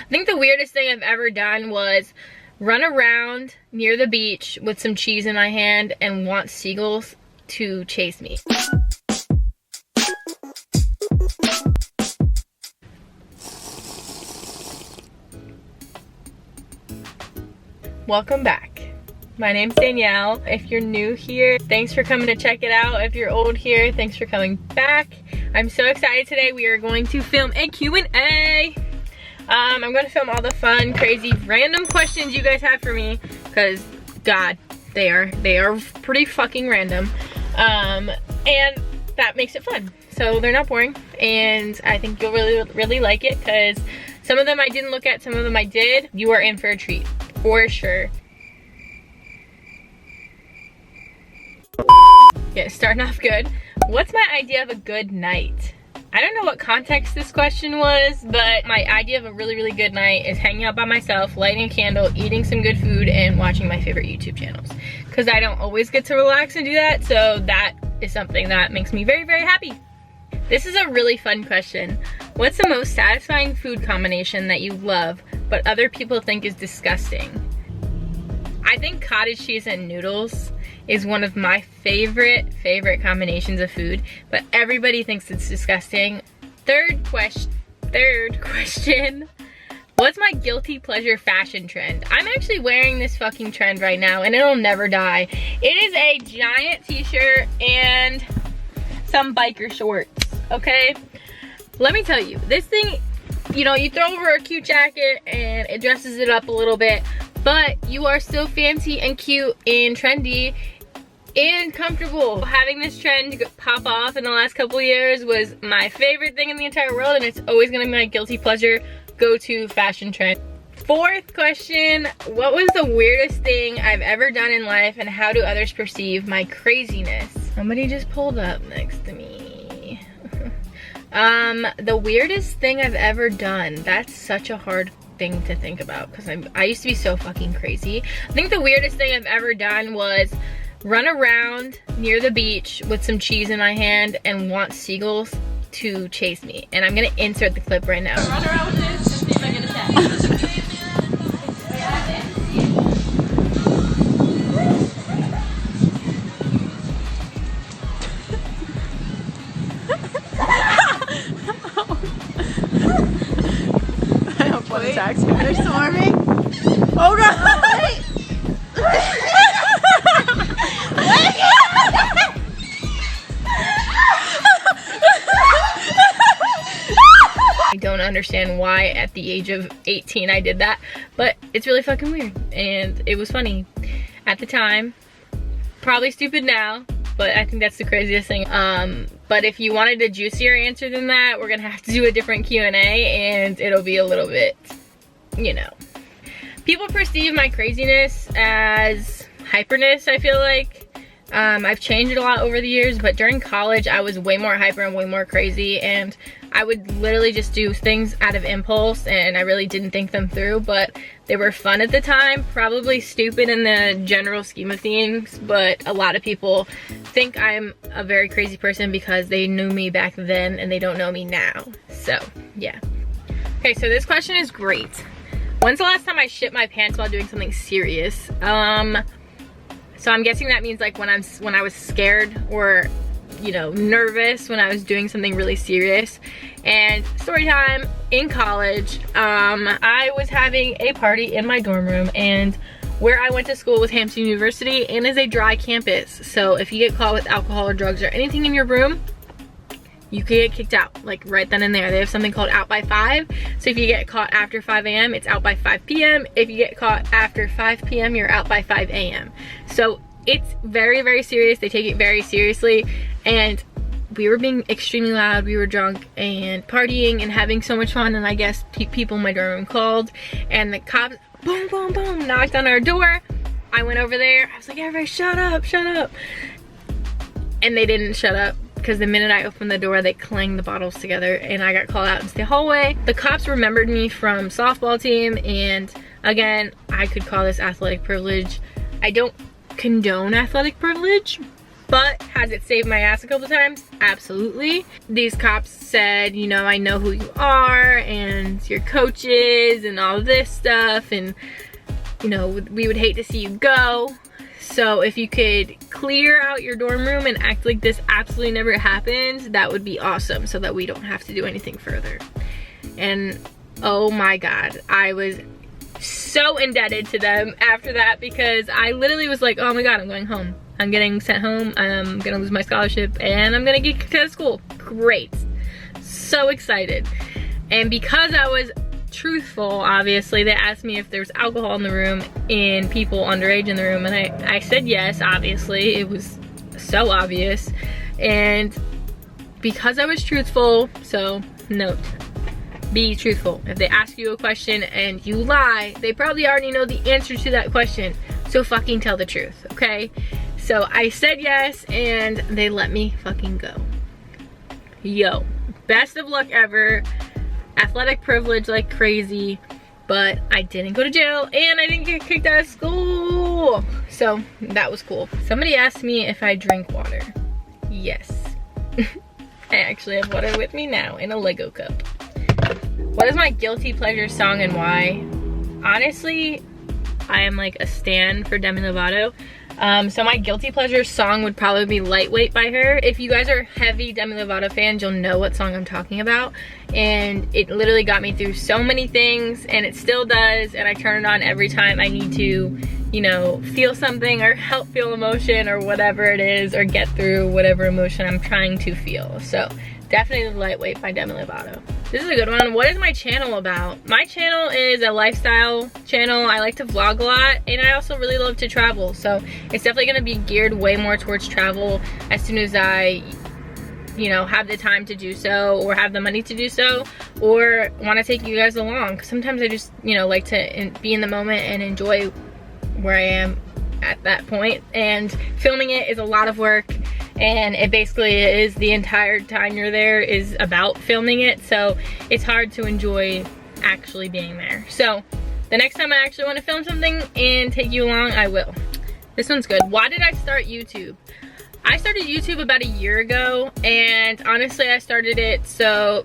think the weirdest thing I've ever done was run around near the beach with some cheese in my hand and want seagulls to chase me. Welcome back. My name's Danielle. If you're new here, thanks for coming to check it out. If you're old here, thanks for coming back. I'm so excited today. We are going to film a Q&A. I'm going to film all the fun, crazy, random questions you guys have for me, because God, they are pretty fucking random. And that makes it fun. So they're not boring, and I think you'll really like it, because some of them I didn't look at, some of them I did. You are in for a treat, for sure. Yeah, starting off good. What's my idea of a good night? I don't know what context this question was, but my idea of a really good night is hanging out by myself, lighting a candle, eating some good food, and watching my favorite YouTube channels. Because I don't always get to relax and do that, so that is something that makes me very happy. This is a really fun question. What's the most satisfying food combination that you love, but other people think is disgusting? I think cottage cheese and noodles is one of my favorite combinations of food, but everybody thinks it's disgusting. Third question, what's my guilty pleasure fashion trend? I'm actually wearing this fucking trend right now, and it'll never die. It is a giant t-shirt and some biker shorts, okay? Let me tell you, this thing, you know, you throw over a cute jacket and it dresses it up a little bit, but you are still fancy and cute and trendy and comfortable. Having this trend pop off in the last couple years was my favorite thing in the entire world, and it's always gonna be my guilty pleasure go-to fashion trend. Fourth question, what was the weirdest thing I've ever done in life, and how do others perceive my craziness? Somebody just pulled up next to me. The weirdest thing I've ever done, that's such a hard thing to think about, because I used to be so fucking crazy. I think the weirdest thing I've ever done was run around near the beach with some cheese in my hand and want seagulls to chase me. And I'm gonna insert the clip right now. Run around with this and see if I get attacked. I hope one attacks me. They're swarming. Oh god! Wait! I don't understand why at the age of 18 I did that, but it's really fucking weird, and it was funny at the time. Probably stupid now, but I think that's the craziest thing. But if you wanted a juicier answer than that, we're gonna have to do a different Q&A, and it'll be a little bit, you know. People perceive my craziness as hyperness, I feel like. I've changed a lot over the years, but during college I was way more hyper and way more crazy, and I would literally just do things out of impulse, and I really didn't think them through, but they were fun at the time. Probably stupid in the general scheme of things, but a lot of people think I'm a very crazy person because they knew me back then and they don't know me now. So yeah. Okay, so this question is great. When's the last time I shit my pants while doing something serious? So I'm guessing that means like when I was scared or, you know, nervous when I was doing something really serious. And story time, in college, I was having a party in my dorm room, and where I went to school was Hampton University, and is a dry campus. So if you get caught with alcohol or drugs or anything in your room, you could get kicked out, like right then and there. They have something called out by 5. So if you get caught after 5 a.m., it's out by 5 p.m. If you get caught after 5 p.m., you're out by 5 a.m. So it's very serious. They take it very seriously. And we were being extremely loud. We were drunk and partying and having so much fun. And I guess people in my dorm room called, and the cops, boom, knocked on our door. I went over there. I was like, everybody shut up. And they didn't shut up, because the minute I opened the door, they clanged the bottles together and I got called out into the hallway. The cops remembered me from softball team, and again, I could call this athletic privilege. I don't condone athletic privilege, But has it saved my ass a couple times? Absolutely. These cops said, you know, I know who you are and your coaches and all this stuff, and you know, we would hate to see you go. So if you could clear out your dorm room and act like this absolutely never happened, that would be awesome, so that we don't have to do anything further. And oh my God, I was so indebted to them after that, because I literally was like, oh my God, I'm going home. I'm getting sent home, I'm gonna lose my scholarship, and I'm gonna get kicked out of school. Great. So excited. And because I was truthful, obviously, they asked me if there was alcohol in the room and people underage in the room, and I said yes, obviously. It was so obvious. And because I was truthful, so note, be truthful. If they ask you a question and you lie, they probably already know the answer to that question. So fucking tell the truth, okay? So I said yes, and they let me fucking go. Yo, best of luck ever. Athletic privilege like crazy, but I didn't go to jail and I didn't get kicked out of school. So that was cool. Somebody asked me if I drink water. Yes. I actually have water with me now in a Lego cup. What is my guilty pleasure song and why? Honestly, I am like a stan for Demi Lovato. So my guilty pleasure song would probably be Lightweight by her. If you guys are heavy Demi Lovato fans, you'll know what song I'm talking about. And it literally got me through so many things, and it still does. And I turn it on every time I need to, you know, feel something or help feel emotion or whatever it is, or get through whatever emotion I'm trying to feel. So definitely Lightweight by Demi Lovato. This is a good one. What is my channel about? My channel is a lifestyle channel. I like to vlog a lot, and I also really love to travel. So it's definitely gonna be geared way more towards travel as soon as I, you know, have the time to do so, or have the money to do so, or wanna take you guys along. 'Cause sometimes I just, you know, like to be in the moment and enjoy where I am at that point. And filming it is a lot of work. And it basically is, the entire time you're there is about filming it, so it's hard to enjoy actually being there. So the next time I actually want to film something and take you along, I will. This one's good. Why did I start YouTube? I started YouTube about a year ago, and honestly I started it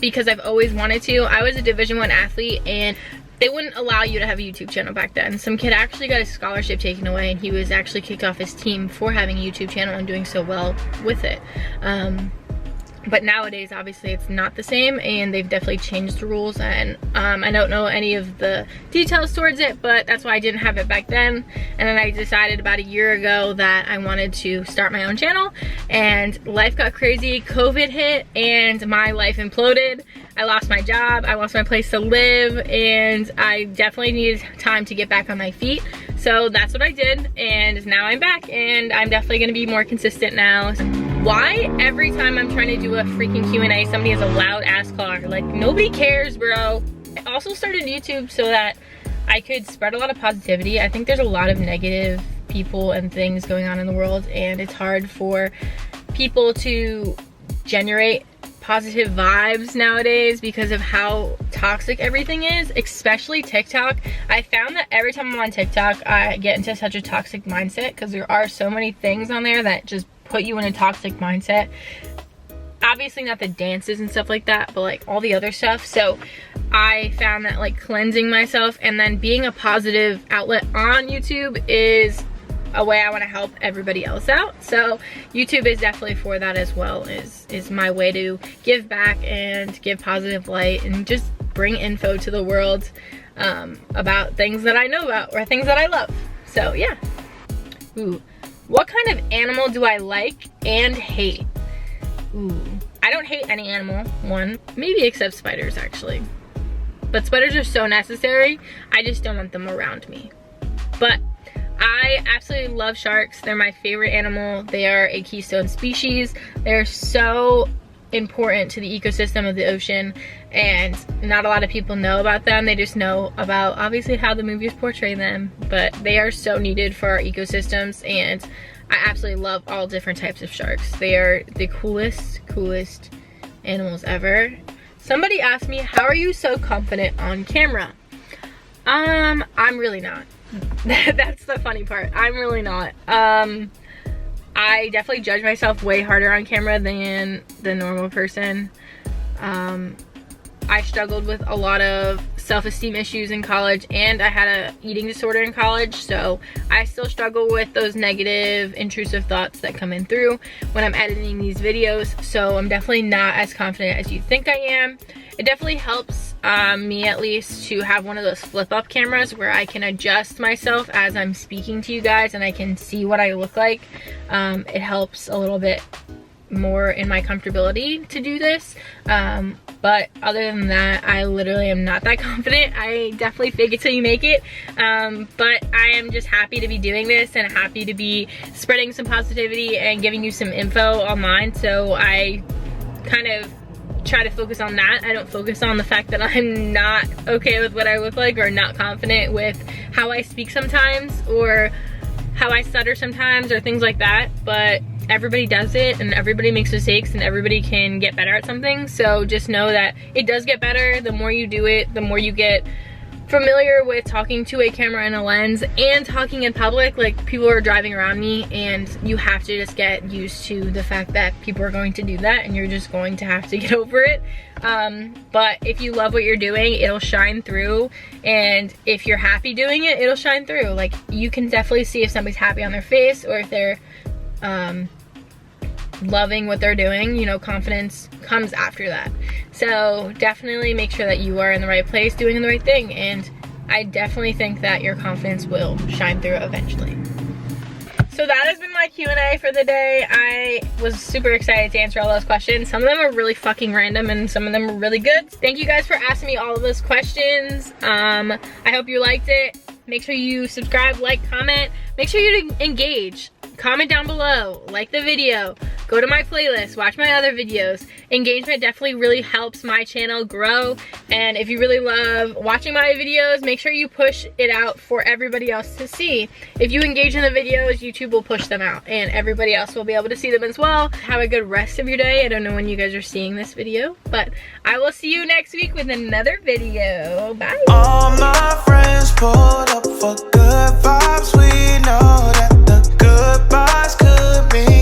because I've always wanted to. I was a Division I athlete, and they wouldn't allow you to have a YouTube channel back then. Some kid actually got his scholarship taken away, and he was actually kicked off his team for having a YouTube channel and doing so well with it. But nowadays, obviously, it's not the same, and they've definitely changed the rules, and I don't know any of the details towards it, but that's why I didn't have it back then. And then I decided about a year ago that I wanted to start my own channel, and life got crazy. COVID hit, and my life imploded. I lost my job, I lost my place to live, and I definitely needed time to get back on my feet. So that's what I did, and now I'm back, and I'm definitely gonna be more consistent now. Why every time I'm trying to do a freaking Q&A, somebody has a loud ass car? Like, nobody cares, bro. I also started YouTube so that I could spread a lot of positivity. I think there's a lot of negative people and things going on in the world, and it's hard for people to generate positive vibes nowadays because of how toxic everything is, especially TikTok. I found that every time I'm on TikTok, I get into such a toxic mindset because there are so many things on there that just put you in a toxic mindset. Obviously not the dances and stuff like that, but like all the other stuff. So I found that like cleansing myself and then being a positive outlet on YouTube is a way I want to help everybody else out. So YouTube is definitely for that as well, is my way to give back and give positive light and just bring info to the world about things that I know about or things that I love. So yeah. Ooh. What kind of animal do I like and hate? Ooh. I don't hate any animal, one. Maybe except spiders, actually. But spiders are so necessary, I just don't want them around me. But I absolutely love sharks. They're my favorite animal. They are a keystone species. They're so important to the ecosystem of the ocean, and not a lot of people know about them. They just know about obviously how the movies portray them, but they are so needed for our ecosystems, and I absolutely love all different types of sharks. They are the coolest animals ever. Somebody asked me, how are you so confident on camera? I'm really not. That's the funny part. I'm really not. I definitely judge myself way harder on camera than the normal person. I struggled with a lot of self-esteem issues in college, and I had an eating disorder in college, so I still struggle with those negative intrusive thoughts that come in through when I'm editing these videos. So I'm definitely not as confident as you think I am. It definitely helps me, at least, to have one of those flip-up cameras where I can adjust myself as I'm speaking to you guys and I can see what I look like. It helps a little bit more in my comfortability to do this, but other than that, I literally am not that confident. I definitely fake it till you make it, but I am just happy to be doing this and happy to be spreading some positivity and giving you some info online. So I kind of try to focus on that. I don't focus on the fact that I'm not okay with what I look like, or not confident with how I speak sometimes, or how I stutter sometimes, or things like that. But everybody does it, and everybody makes mistakes, and everybody can get better at something. So just know that it does get better. The more you do it, the more you get familiar with talking to a camera and a lens and talking in public. Like, people are driving around me, and you have to just get used to the fact that people are going to do that, and you're just going to have to get over it. But if you love what you're doing, it'll shine through, and if you're happy doing it, it'll shine through. Like, you can definitely see if somebody's happy on their face, or if they're loving what they're doing. You know, confidence comes after that. So definitely make sure that you are in the right place, doing the right thing, and I definitely think that your confidence will shine through eventually. So that has been my Q&A for the day. I was super excited to answer all those questions. Some of them are really fucking random, and some of them are really good. Thank you guys for asking me all of those questions. I hope you liked it. Make sure you subscribe, like, comment. Make sure you engage. Comment down below, like the video, go to my playlist, watch my other videos. Engagement definitely really helps my channel grow, and if you really love watching my videos, make sure you push it out for everybody else to see. If you engage in the videos, YouTube will push them out, and everybody else will be able to see them as well. Have a good rest of your day. I don't know when you guys are seeing this video, but I will see you next week with another video. Bye. All my friends